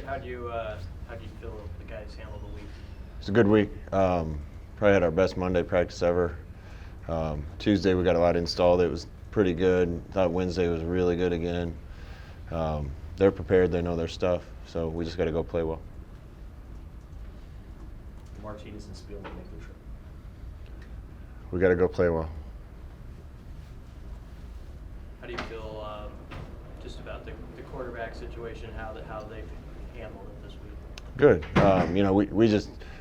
How do you feel the guys handled the week? It's a good week. Probably had our best Monday practice ever. Tuesday we got a lot installed. It was pretty good. Thought Wednesday was really good again. They're prepared. They know their stuff. So we just got to go play well. Martinez and Spielman make the trip. We got to go play well. How do you feel just about the quarterback situation? How they've handled it this week? Good.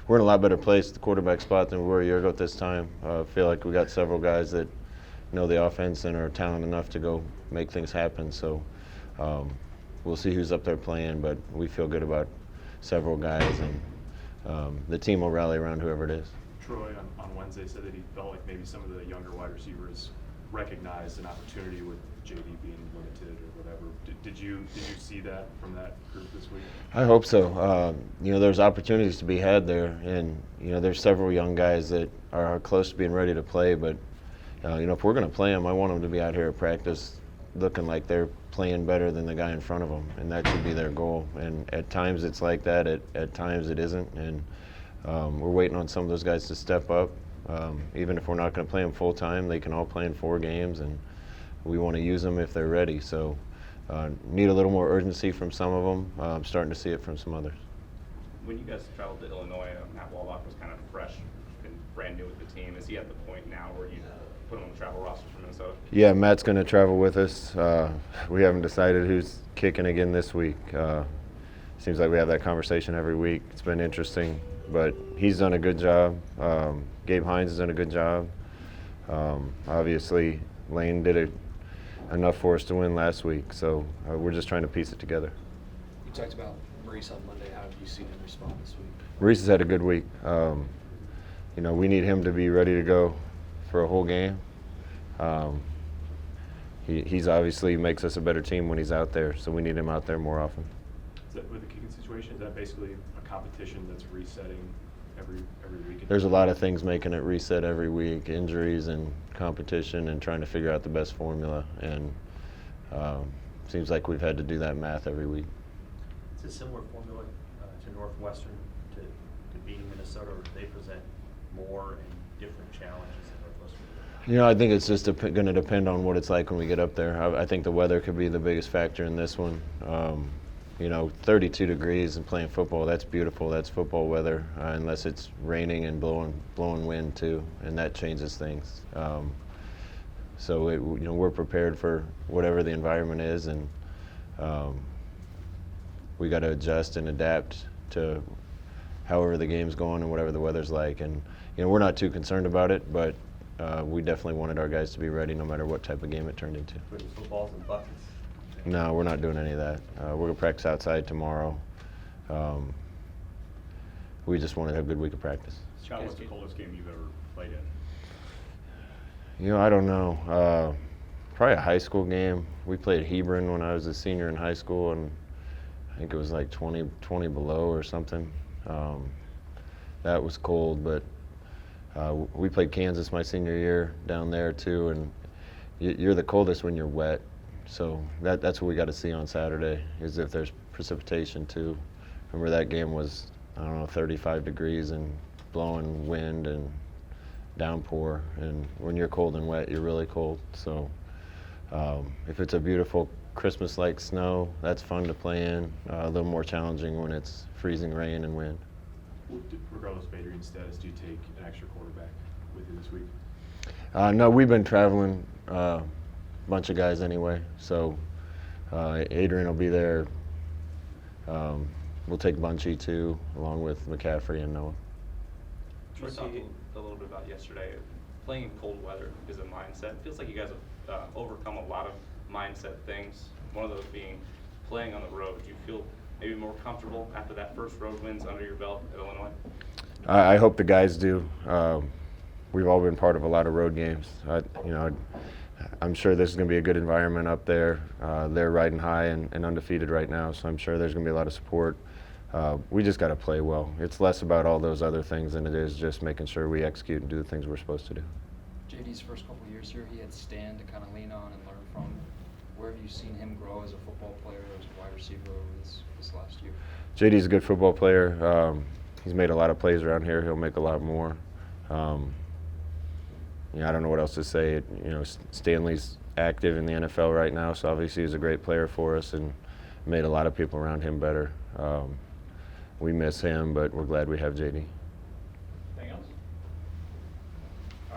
We're in a lot better place at the quarterback spot than we were a year ago at this time. I feel like we got several guys that know the offense and are talented enough to go make things happen. So we'll see who's up there playing, but we feel good about several guys, and the team will rally around whoever it is. Troy on Wednesday said that he felt like maybe some of the younger wide receivers recognized an opportunity with JD being limited or whatever. Did you see that from that group this week? I hope so. There's opportunities to be had there, and there's several young guys that are close to being ready to play. But if we're going to play them, I want them to be out here at practice looking like they're playing better than the guy in front of them, and that should be their goal. And at times it's like that. At times it isn't, and we're waiting on some of those guys to step up. Even if we're not going to play them full time, they can all play in 4 games, and we want to use them if they're ready. So need a little more urgency from some of them. I'm starting to see it from some others. When you guys traveled to Illinois, Matt Wallach was kind of fresh and brand new with the team. Is he at the point now where you put him on the travel roster for Minnesota? Yeah, Matt's going to travel with us. We haven't decided who's kicking again this week. Seems like we have that conversation every week. It's been interesting, but he's done a good job. Gabe Hines has done a good job. Obviously, Lane did enough for us to win last week, so we're just trying to piece it together. You talked about Maurice on Monday. How have you seen him respond this week? Maurice has had a good week. We need him to be ready to go for a whole game. He's obviously makes us a better team when he's out there, so we need him out there more often. Is that with the kicking situation? Is that basically a competition that's resetting every week? There's a lot of things making it reset every week: injuries and competition, and trying to figure out the best formula. And seems like we've had to do that math every week. It's a similar formula to Northwestern to beating Minnesota, or do they present more and different challenges than Northwestern? I think it's just going to depend on what it's like when we get up there. I think the weather could be the biggest factor in this one. 32 degrees and playing football, that's beautiful. That's football weather, unless it's raining and blowing wind too, and that changes things. We're prepared for whatever the environment is, and we got to adjust and adapt to however the game's going and whatever the weather's like. And we're not too concerned about it, but we definitely wanted our guys to be ready no matter what type of game it turned into. Putting footballs in buckets. No, we're not doing any of that. We're going to practice outside tomorrow. We just wanted to have a good week of practice. Scott, what's the coldest game you've ever played in? I don't know. Probably a high school game. We played Hebron when I was a senior in high school, and I think it was like 20 below or something. That was cold, but we played Kansas my senior year down there too, and you're the coldest when you're wet. So that's what we got to see on Saturday, is if there's precipitation too. Remember that game was, 35 degrees and blowing wind and downpour, and when you're cold and wet, you're really cold. So if it's a beautiful Christmas-like snow, that's fun to play in. A little more challenging when it's freezing rain and wind. Regardless of Adrian's status, do you take an extra quarterback with you this week? No, we've been traveling a bunch of guys anyway, so Adrian will be there. We'll take Bunchy too, along with McCaffrey and Noah. We talked a little bit about yesterday. Playing in cold weather is a mindset. It feels like you guys have overcome a lot of mindset things, one of those being playing on the road. Do you feel maybe more comfortable after that first road wins under your belt at Illinois? I hope the guys do. We've all been part of a lot of road games. I'm sure this is going to be a good environment up there. They're riding high and undefeated right now, so I'm sure there's going to be a lot of support. We just got to play well. It's less about all those other things than it is just making sure we execute and do the things we're supposed to do. JD's first couple of years here, he had Stan to kind of lean on and learn from. where have you seen him grow as a football player, as a wide receiver over this last year? JD's a good football player. He's made a lot of plays around here. He'll make a lot more. I don't know what else to say. Stanley's active in the NFL right now, so obviously he's a great player for us and made a lot of people around him better. We miss him, but we're glad we have JD.